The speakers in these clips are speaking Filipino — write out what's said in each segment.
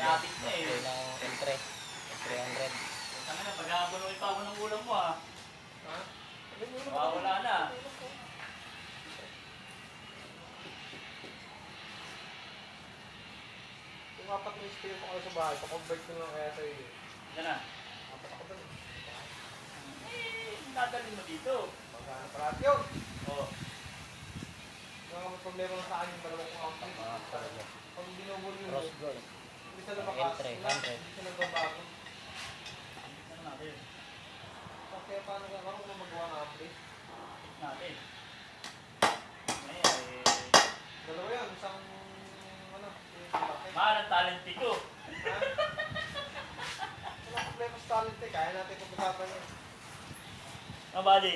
Kapit na eh. Ito ng L3. 300. Tama na, pag-aabon mo ipawon ng ulam mo ah. Ha? Wala na. Yung apat na spare ko kayo sa bahay, pa-convert ko lang kaya sa'yo. Yan na. Apat ako doon. Nadalhin mo dito. Magkano parati yun? Oo. Mga problema lang sa akin yung dalawang kong outfit. Mga talaga. Pag binubuli mo, Cross gold. hindi sila nabakas. L3, 100. Hindi sila nagbabago. Ano natin? Kaya paano ka? Ano kung magawa ng ampli? Natin. Ngayon eh. Dalawa yan, isang ano, yung laki. Mahal ang talent ko. Ha? Wala problema sa talent eh, kaya natin pag-usapan yun. Mabali.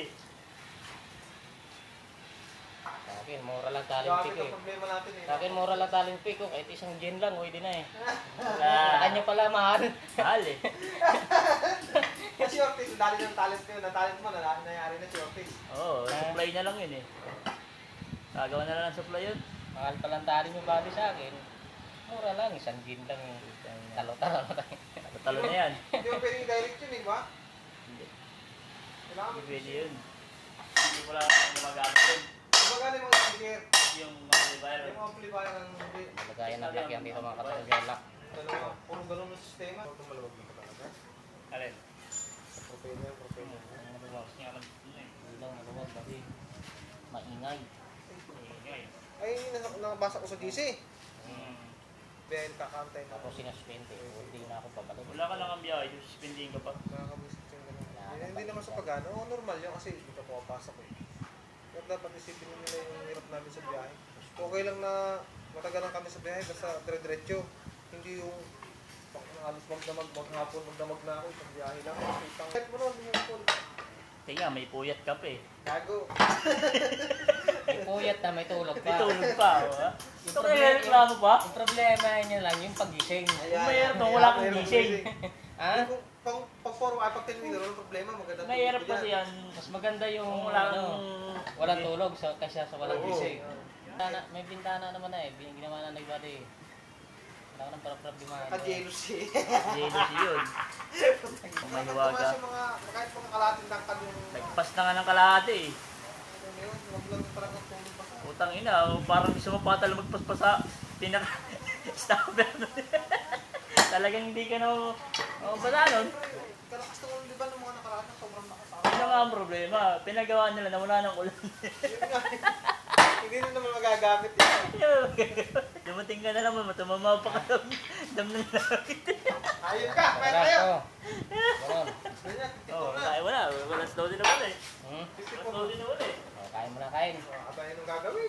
Sa akin, mura lang talent Grabe pick ang eh. problema natin eh. Sa akin, mura lang talent pick ko. Kahit isang gen lang, pwede na eh. Sa kanya pala mahal. Mahal eh. Kasi Ortiz, dali ng talent ko yun. Ang talent mo, nangyari na si Ortiz. Oo, supply na lang yun eh. Gagawa na lang ng supply yun. Mahal pa lang talent yung bali sa akin. Mura lang, isang gen lang. Talo-talo na tayo. Talo na yan. Hindi mo pwedeng direct yun eh, ba? Hindi. Kailangan mo. Pwede yun. Hindi ko lang gumagamit yun. Kumagana yung mga speaker. Yung amplifier. Yung mga amplifier ng hindi. Lagayan na black yan dito mga katalagyan lock. Dalawa, puro ganun ng sistema. Huwag malawag dito talaga. Alin? Propane, propane. Ang mabawas niya naman dito eh. Ilaw, maluwag kasi maingay. Ingay. Ay, nakabasa ko sa GC. Hmm. Dahil kakantay na. Ako sinuspente. Hindi na ako pabalik. Wala ka lang ang biyahe, suspending ka pa. Nakakabisit yung ganun. Hindi naman sa pagano. Oo, normal yun kasi dito pumapasok eh. Kaya dapat isipin nila yung hirap namin sa biyahe. Okay lang na matagalan kami sa biyahe basta dire-diretso. Hindi yung alos maghapon, magdamag na ako, isang biyahe lang. Kahit mo naman, bumukol. Tingnan, may puyat ka pa eh. Gago. May puyat na may tulog pa. May tulog pa, ha? Yung Ito kaya reklamo pa? Yung problema niya lang yung pagising. Kung mayroon, wala kang gising. Ha? Pag 10 minutes, walang problema, maganda. Mahirap kasi yan. Mas maganda yung Kung wala kang... walang tulog kaysa sa walang Oo. gising. May bintana naman na eh. Ginawa na nagbati eh. Wala ka ng problema. Ka-jealousy. Jealousy yun. Kung may hiwaga. Kahit mga kalating dangkal yung... Nagpas na nga ng kalahati eh. Ano yun, wag lang talagang tulog pa sa... Utang ina, parang gusto mo patal magpaspas sa pinaka-stopper nun. Talagang hindi ka na... basta nun. Kalakas na ulo, di ba, ng mga nakaraan, sobrang lakas. Yun nga ang problema. Pinagawa nila na wala ng ulan. Yun nga. Hindi na naman magagamit yun. Dumating ka na naman, matumamaw pa ka dam ng langit. Ayun ka, kaya tayo. Ganon. Ganyan, Oo, tito na. kaya wala. Wala slow din naman eh. Hmm? Wala slow din naman eh. Kain mo na kain. Kaya nung gagawin.